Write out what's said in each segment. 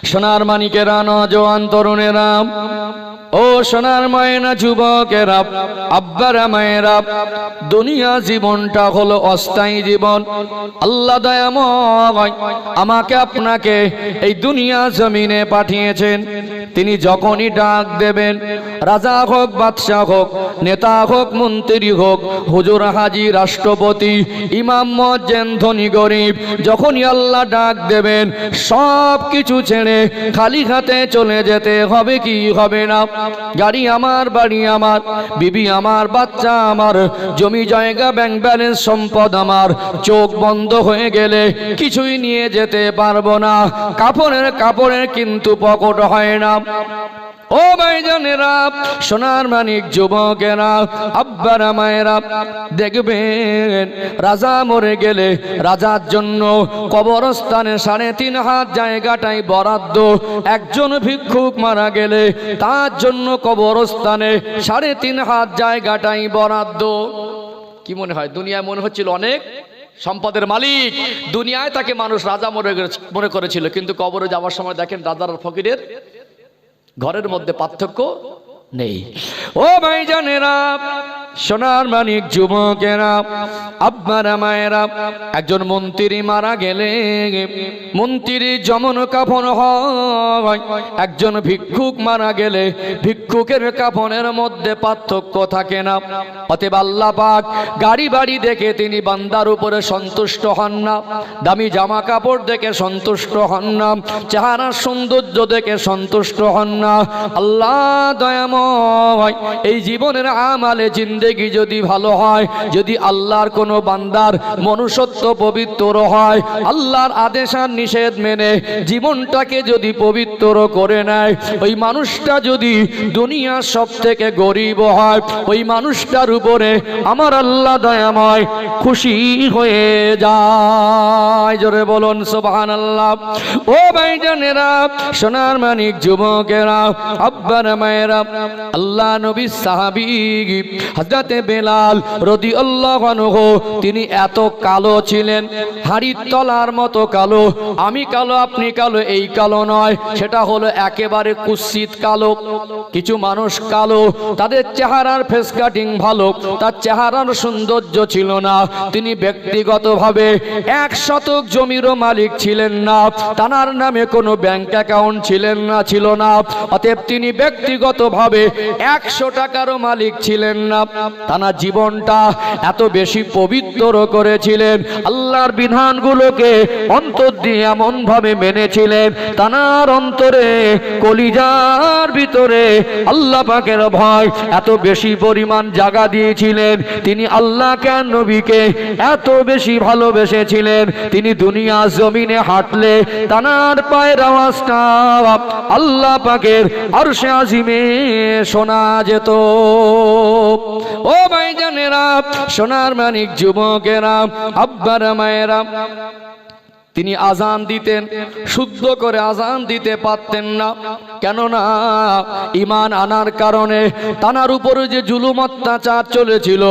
সোনার মানিকেরা, নওজোয়ান তরুণেরা, ও সোনার মায়েরা, যুবকেরা, আব্বারা মায়েরা, দুনিয়া জীবনটা হলো অস্থায়ী জীবন। আল্লাহ দয়াময় আমাকে আপনাকে এই দুনিয়া জমিনে পাঠিয়েছেন। তিনি যখনই ডাক দেবেন, রাজা হোক, বাদশাহ হোক, নেতা হোক, মন্ত্রী হোক, হুজুর, হাজী, রাষ্ট্রপতি, ইমাম, মুয়াজ্জিন, ধনী, গরিব, যখনই আল্লাহ ডাক দেবেন সব কিছু ছেড়ে খালি হাতে চলে যেতে হবে কি হবে না? গাড়ি আমার, বাড়ি আমার, বিবি আমার, বাচ্চা আমার, জমি জায়গা, ব্যাংক ব্যালেন্স, সম্পদ আমার, চোখ বন্ধ হয়ে গেলে কিছুই নিয়ে যেতে পারবো না। কাপড়ের কিন্তু পকেট হয় না। ও ভাইজানেরা, সোনার মানিক, যুবকেরা, আব্বারা মায়েরা, দেখবেন রাজা মরে গেলে রাজার জন্য কবরস্থানে 3.5 হাত জায়গাটাই বরাদ্দ। একজন ভিক্ষুক মারা গেলে তার জন্য কবরস্থানে 3.5 হাত জায়গাটাই বরাদ্দ। কি মনে হয়? দুনিয়ায় মনে হচ্ছিল অনেক সম্পদের মালিক, দুনিয়ায় তাকে মানুষ রাজা মনে করেছিল, কিন্তু কবরে যাওয়ার সময় দেখেন রাজার আর ফকিরের ঘরের মধ্যে পার্থক্য নেই। ও ভাইজানেরা, সোনার মানিক, যুবকেরা, আব্বারা মায়েরা, একজন মন্ত্রী মারা গেলে মন্ত্রীর যেমন কাফন হয়, একজন ভিক্ষুক মারা গেলে ভিক্ষুকের কাফনের মধ্যে পার্থক্য থাকে না। অতএব আল্লাহ পাক গাড়ি বাড়ি দেখে তিনি বান্দার উপরে সন্তুষ্ট হন না, দামি জামা কাপড় দেখে সন্তুষ্ট হন না, চেহারার সৌন্দর্য দেখে সন্তুষ্ট হন না। আল্লাহ দয়াময় এই জীবনের আমালে জিন্দেগি যদি ভালো হয়, যদি আল্লাহর কোনো বান্দার মনুষ্যত্ব পবিত্র হয়, আল্লাহর আদেশ আর নিষেধ মেনে জীবনটাকে যদি পবিত্র করে নেয়, ওই মানুষটা যদি দুনিয়ার সব থেকে গরিব হয়, ওই মানুষটার উপরে আমার আল্লাহ দয়াময় খুশি হয়ে যায়। জোরে বলুন সুবহানাল্লাহ। ও ভাইজানেরা, সোনার মানিক, যুবকেরা, আব্বারা মায়েরা, আল্লাহ নবী সাহাবী হযরতে বেলাল রাদিয়াল্লাহু আনহু, তিনি এত কালো ছিলেন, হাড়ির তলার মতো কালো। আমি কালো, আপনি কালো, এই কালো নয়, সেটা হলো একেবারে কুৎসিত কালো। কিছু মানুষ কালো, তাদের চেহারার ফেস কাটিং ভালো, তার চেহারার সৌন্দর্য ছিল না, তিনি ব্যক্তিগতভাবে 1 শতক জমিরও মালিক ছিলেন না, তার নামে কোনো ব্যাংক অ্যাকাউন্ট ছিল না, অতএব তিনি ব্যক্তিগতভাবে 100 টাকারও মালিক ছিলেন না। তার জীবনটা এত বেশি পবিত্র করেছিলেন, আল্লাহর বিধানগুলোকে অন্তর দিয়ে এমন ভাবে মেনেছিলেন, তার অন্তরে কলিজার ভিতরে আল্লাহ পাকের ভয় এত বেশি পরিমাণ জায়গা দিয়েছিলেন। তিনি আল্লাহকে আর নবীকে এত বেশি ভালোবেসেছিলেন, তিনি দুনিয়া জমিনে হাঁটলে তার পায়ের আওয়াজটা আল্লাহ পাকের আরশে আজিমে শোনা যেত। ও ভাইজানেরা, সোনার মানিক, যুবকেরা, আব্বারা মায়েরা, তিনি আজান দিতেন, শুদ্ধ করে আজান দিতে পারতেন না। কেননা ঈমান আনার কারণে তার উপরে যে জুলুম অত্যাচার চলেছিল,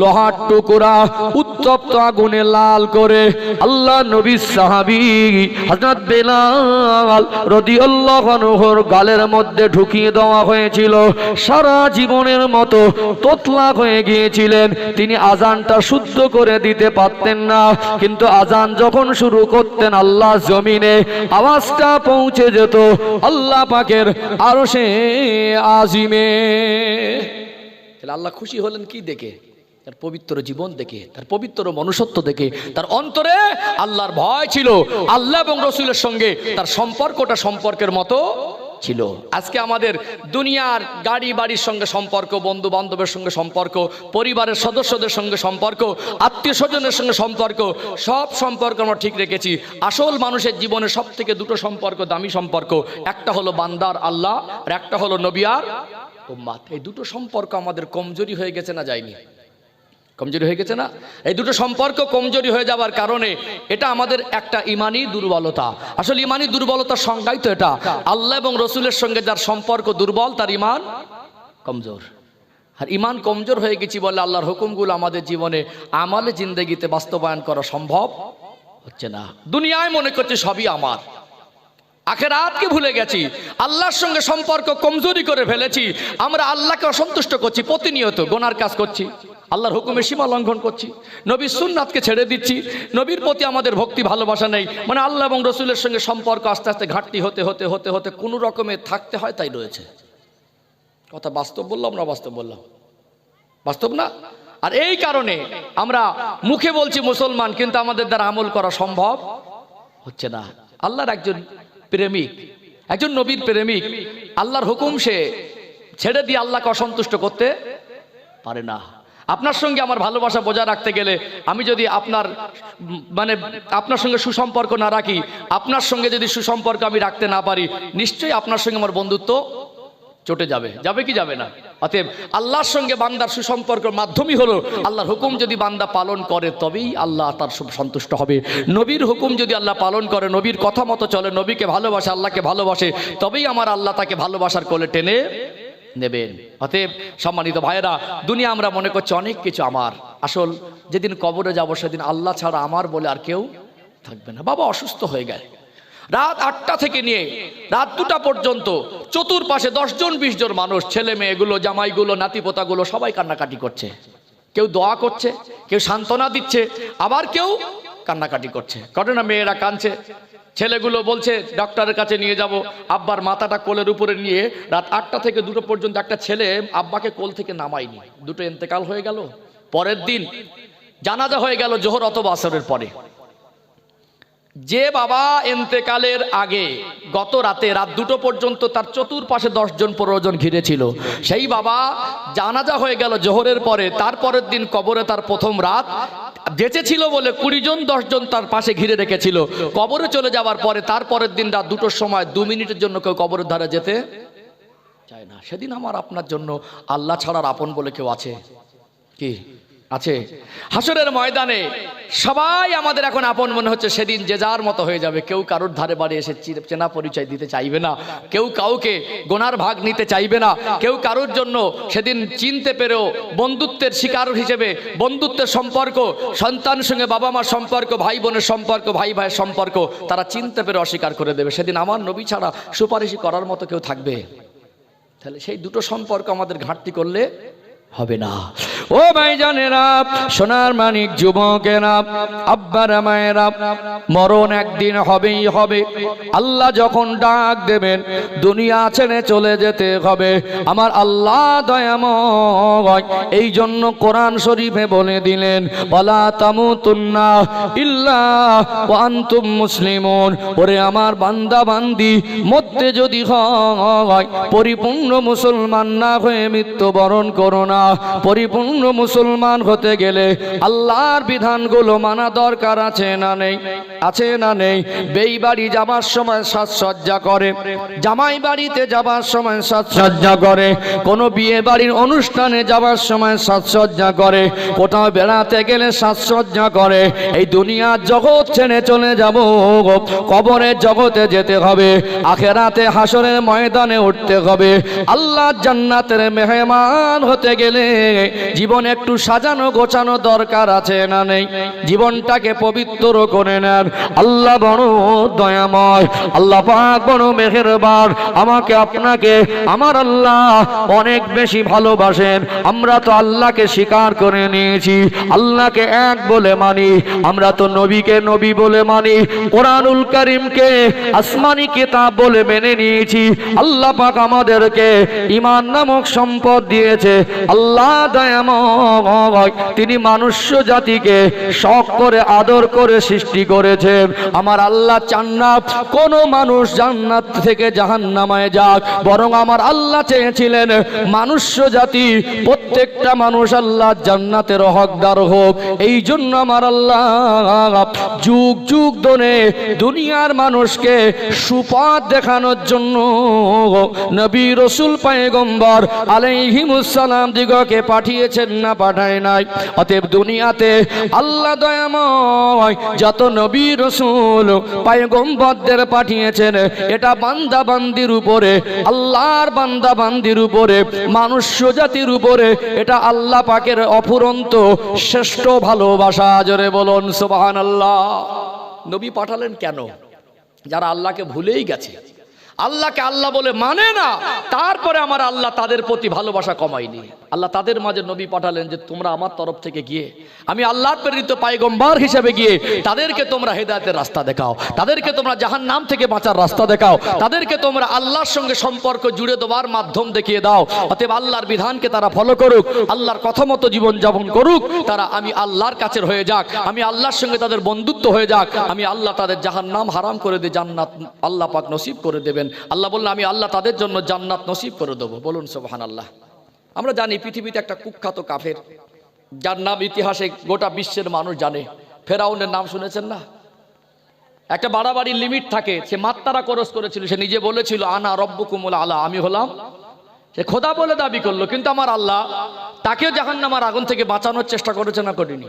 লোহার টুকরা উত্তপ্ত আগুনে লাল করে আল্লাহ নবীর সাহাবী হযরত বেলাল রাদিয়াল্লাহু আনহুর গালের মধ্যে ঢুকিয়ে দেওয়া হয়েছিল। সারা জীবনের মতো তোতলা হয়ে গিয়েছিলেন, তিনি আজানটা শুদ্ধ করে দিতে পারতেন না, কিন্তু আজান যখন শুরু করতেন আল্লাহ জমিনে আওয়াজটা পৌঁছে যেত আল্লাহ পাকের আরশে আজিমে। তাহলে আল্লাহ খুশি হলেন কি দেখে? তার পবিত্র জীবন দেখে, তার পবিত্র মনুষ্যত্ব দেখে। তার অন্তরে আল্লাহর ভয় ছিল, আল্লাহ এবং রাসূলের সঙ্গে তার সম্পর্কের মতো ছিল। আজকে আমাদের দুনিয়ার গাড়ি বাড়ির সঙ্গে সম্পর্ক, বন্ধু বান্ধবের সঙ্গে সম্পর্ক, পরিবারের সদস্যদের সঙ্গে সম্পর্ক, আত্মীয় স্বজনের সঙ্গে সম্পর্ক, সব সম্পর্ক আমরা ঠিক রেখেছি। আসল মানুষের জীবনে সব থেকে 2টো সম্পর্ক দামি সম্পর্ক, একটা হলো বান্দার আল্লাহ আর একটা হলো নবী আর উম্মাত। এই 2টো সম্পর্ক আমাদের কমজোরি হয়ে গেছে না যায়নি? কমজোরি হয়ে গেছে না? এই 2টো সম্পর্ক কমজোরি হয়ে যাওয়ার কারণে এটা আমাদের একটা ইমানি দুর্বলতা। আসলে ইমানি দুর্বলতার সংজ্ঞাই তো এটা। আল্লাহ এবং রসুলের সঙ্গে যার সম্পর্ক দুর্বল, তার ইমান কমজোর। আর ইমান কমজোর হয়ে গেছি বলে আল্লাহর হুকুমগুলো আমাদের জীবনে আমালে জিন্দেগিতে বাস্তবায়ন করা সম্ভব হচ্ছে না। দুনিয়ায় মনে করছে সবই আমার, আখিরাতকে ভুলে গেছি, আল্লাহর সঙ্গে সম্পর্ক কমজোরি করে ফেলেছি। আমরা আল্লাহকে অসন্তুষ্ট করছি, প্রতিনিয়ত গুনার কাজ করছি, আল্লাহর হুকুমের সীমা লঙ্ঘন করছি, নবীর সুন্নাতকে ছেড়ে দিচ্ছি, নবীর প্রতি আমাদের ভক্তি ভালোবাসা নেই। মানে আল্লাহ এবং রসুলের সঙ্গে সম্পর্ক আস্তে আস্তে ঘাটতি হতে হতে হতে হতে কোনো রকমে থাকতে হয় তাই রয়েছে। কথা বাস্তব বললাম না বাস্তব বললাম? বাস্তব না? আর এই কারণে আমরা মুখে বলছি মুসলমান, কিন্তু আমাদের দ্বারা আমল করা সম্ভব হচ্ছে না। আল্লাহর একজন প্রেমিক, একজন নবীর প্রেমিক, আল্লাহর হুকুম সে ছেড়ে দিয়ে আল্লাহকে অসন্তুষ্ট করতে পারে না। আপনার সঙ্গে আমার ভালোবাসা বজায় রাখতে গেলে আমি যদি আপনার সঙ্গে সুসম্পর্ক না রাখি, আপনার সঙ্গে যদি সুসম্পর্ক আমি রাখতে না পারি, নিশ্চয়ই আপনার সঙ্গে আমার বন্ধুত্ব চটে যাবে। যাবে কি যাবে না? অতএব আল্লাহর সঙ্গে বান্দার সুসম্পর্কের মাধ্যমই হলো আল্লাহর হুকুম যদি বান্দা পালন করে তবেই আল্লাহ তার সন্তুষ্ট হবে। নবীর হুকুম যদি আল্লাহ পালন করে, নবীর কথা মতো চলে, নবীকে ভালোবাসে, আল্লাহকে ভালোবাসে, তবেই আমার আল্লাহ তাকে ভালোবাসার কোলে টেনে নেবেন। অতএব সম্মানিত ভাইয়েরা, দুনিয়া আমরা মনে করছি অনেক কিছু আমার, আসল যেদিন কবরে যাব সেদিন আল্লাহ ছাড়া আমার বলে আর কেউ থাকবে না। বাবা অসুস্থ হয়ে গেল, রাত 8টা থেকে নিয়ে রাত 2টা পর্যন্ত চতুর্পাশে 10 জন 20 জন মানুষ, ছেলে মেয়েগুলো, জামাইগুলো, নাতিপোতাগুলো সবাই কান্নাকাটি করছে। কেউ দোয়া করছে, কেউ সান্ত্বনা দিচ্ছে, আবার কেউ কান্নাকাটি করছে। ঘটনা মেয়েরা কাঁদছে, ছেলেগুলো বলছে ডক্টরের কাছে নিয়ে যাব। আব্বার মাথাটা কোলের উপরে নিয়ে রাত 8টা থেকে 2টো পর্যন্ত একটা ছেলে আব্বাকে কোল থেকে নামায়নি, দুটো ইন্তেকাল হয়ে গেল। পরের দিন জানাজা হয়ে গেল জোহর অথবা আসরের পরে। যে বাবা ইন্তেকালের আগে গত রাতে রাত 2টো পর্যন্ত তার চতুর্পাশে 10 জন 15 জন ঘিরে ছিল, সেই বাবা জানাজা হয়ে গেল জোহরের পরে। তারপরের দিন কবরে তার প্রথম রাত বেঁচে ছিল বলে 20 জন 10 জন তার পাশে ঘিরে রেখেছিল। কবরে চলে যাওয়ার পরে তারপরের দিন রাত 2টোর সময় 2 মিনিটের জন্য কেউ কবরের ধারে যেতে চায় না। সেদিন আমার আপনার জন্য আল্লাহ ছাড়ার আপন বলে কেউ আছে কি? আছে? হাসরের ময়দানে সবাই আমাদের এখন আপন মনে হচ্ছে, সেদিন যে যার মতো হয়ে যাবে। কেউ কারোর ধারে বাড়ি এসে চেনা পরিচয় দিতে চাইবে না, কেউ কাউকে গোনার ভাগ নিতে চাইবে না, কেউ কারোর জন্য সেদিন চিনতে পেরেও বন্ধুত্বের শিকার হিসেবে বন্ধুত্বের সম্পর্ক, সন্তানের সঙ্গে বাবা মার সম্পর্ক, ভাই বোনের সম্পর্ক, ভাই ভাইয়ের সম্পর্ক তারা চিনতে পেরে অস্বীকার করে দেবে। সেদিন আমার নবী ছাড়া সুপারিশ করার মতো কেউ থাকবে? তাহলে সেই দুটো সম্পর্ক আমাদের ঘাটতি করলে হবে না। ও ভাইজানেরা, সোনার মানিক যুবকেরা, আব্বারা মায়েরা, মরণ একদিন হবেই হবে। আল্লাহ যখন ডাক দেবেন দুনিয়া ছেড়ে চলে যেতে হবে। আমার আল্লাহ দয়াময়, এই জন্য কোরআন শরীফে বলে দিলেন, ওয়ালা তামুতুন্না ইল্লা ওয়া আনতুম মুসলিমুন। ওরে আমার বান্দা বান্দি, মরতে যদি হয় পরিপূর্ণ মুসলমান না হয়ে মৃত্যুবরণ করো না। পরিপূর্ণ মুসলমান হতে গেলে আল্লাহর বিধানগুলো মানা দরকার আছে না নেই? আছে না নেই? বেই বাড়ি যাবার সময় সাজসজ্জা করে, জামাই বাড়িতে যাবার সময় সাজসজ্জা করে, কোনো বিয়ে বাড়ির অনুষ্ঠানে যাবার সময় সাজসজ্জা করে, কোথাও বেড়াতে গেলে সাজসজ্জা করে। এই দুনিয়ার জগৎ ছেড়ে চলে যাব, কবরের জগতে যেতে হবে, আখিরাতে হাসরের ময়দানে উঠতে হবে। আল্লাহর জান্নাতের মেহমান হতে গেলে জীবন একটু সাজানো গোছানো দরকার আছে না নেই? জীবনটাকে পবিত্র করে নেন। আল্লাহ বড় দয়াময়, আল্লাহ পাক বড় মেহেরবান। আমাকে আপনাকে আমার আল্লাহ অনেক বেশি ভালোবাসেন। আমরা তো আল্লাহকে স্বীকার করে নিয়েছি, আল্লাহকে এক বলে মানি। আমরা তো নবীকে নবী বলে মানি, কোরআনুল কারীমকে আসমানি কিতাব বলে মেনে নিয়েছি। আল্লাহ পাক আমাদেরকে ঈমান নামক সম্পদ দিয়েছে। আল্লাহ দয়াময়, তিনি মানুষ্য জাতিকে শখ করে আদর করে সৃষ্টি করেছেন। আমার আল্লাহ চান না কোন মানুষ জান্নাত থেকে জাহান্নামে যাক, বরং আমার আল্লাহ চেয়েছিলেন মানুষ্য জাতি প্রত্যেকটা মানুষ আল্লাহ জান্নাতের হকদার হোক। এই জন্য আমার আল্লাহ যুগ যুগ ধরে দুনিয়ার মানুষকে সুপথ দেখানোর জন্য নবী রাসূল পয়গম্বর আলাইহিমুস সালাম দিগকে পাঠিয়েছেন না পাঠায় নাই? অতএব দুনিয়াতে আল্লাহ দয়াময় যত নবী রাসূল পয়গম্বরদের পাঠিয়েছেন, এটা বান্দা বান্দির উপরে, আল্লাহর বান্দা বান্দির উপরে, মানুষ্য জাতির উপরে এটা আল্লাহ পাকের অফুরন্ত শ্রেষ্ঠ ভালোবাসা। জোরে বলুন সুবহানাল্লাহ। নবী পাঠালেন কেন? যারা আল্লাহকে ভুলেই গেছে, আল্লাহকে আল্লাহ বলে মানে না, তারপরে আমার আল্লাহ তাদের প্রতি ভালোবাসা কমায়নি। আল্লাহ তাদের মাঝে নবী পাঠালেন যে তোমরা আমার তরফ থেকে গিয়ে, আমি আল্লাহর প্রেরিত পয়গম্বর হিসেবে গিয়ে তাদেরকে তোমরা হেদায়েতের রাস্তা দেখাও, তাদেরকে তোমরা জাহান্নাম থেকে বাঁচার রাস্তা দেখাও, তাদেরকে তোমরা আল্লাহর সঙ্গে সম্পর্ক জুড়ে দেওয়ার মাধ্যম দেখিয়ে দাও। অতএব আল্লাহর বিধানকে তারা ফলো করুক, আল্লাহর কথা মতো জীবন যাপন করুক, তারা আমি আল্লাহর কাছের হয়ে যাক, আমি আল্লাহর সঙ্গে তাদের বন্ধুত্ব হয়ে যাক, আমি আল্লাহ তাদের জাহান্নাম হারাম করে দিয়ে জান্নাত আল্লাহ পাক নসিব করে দেবেন। আল্লাহ বললেন আমি আল্লাহ তাদের জন্য জান্নাত নসিব করে দেবো। বলুন সুবহানাল্লাহ। আমরা জানি পৃথিবীতে একটা কুখ্যাত কাফের, যার নাম ইতিহাসে গোটা বিশ্বের মানুষ জানে, ফেরাউনের নাম শুনেছেন না? একটা বাড়াবাড়ির লিমিট থাকে, সে মাত্তারা খরচ করেছিল, সে নিজে বলেছিল আনা রব্বুকুমুল আলা, আমি হলাম, সে খোদা বলে দাবি করলো, কিন্তু আমার আল্লাহ তাকে জাহান্নামের আগুন থেকে বাঁচানোর চেষ্টা করেছে না করেনি?